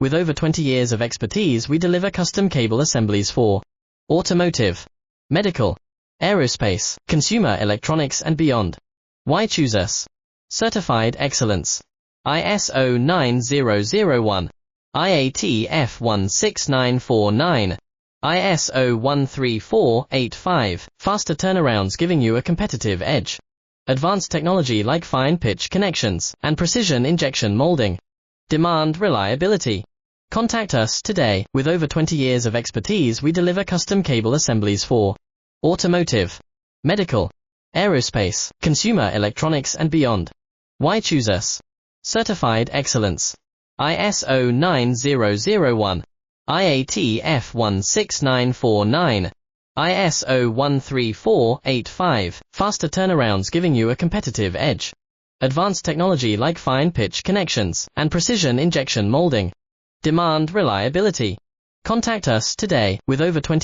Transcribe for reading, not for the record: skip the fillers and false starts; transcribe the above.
With over 20 years of expertise, we deliver custom cable assemblies for automotive, medical, aerospace, consumer electronics and beyond. Why choose us? Certified excellence. ISO 9001, IAT F16949, ISO 13485, faster turnarounds giving you a competitive edge. Advanced technology like fine pitch connections and precision injection molding. Demand reliability. Contact us today. With over 20 years of expertise, we deliver custom cable assemblies for automotive, medical, aerospace, consumer electronics and beyond. Why choose us? Certified excellence. ISO 9001, IAT F16949, ISO 13485, faster turnarounds giving you a competitive edge. Advanced technology like fine pitch connections and precision injection molding. Demand reliability. Contact us today. With over 20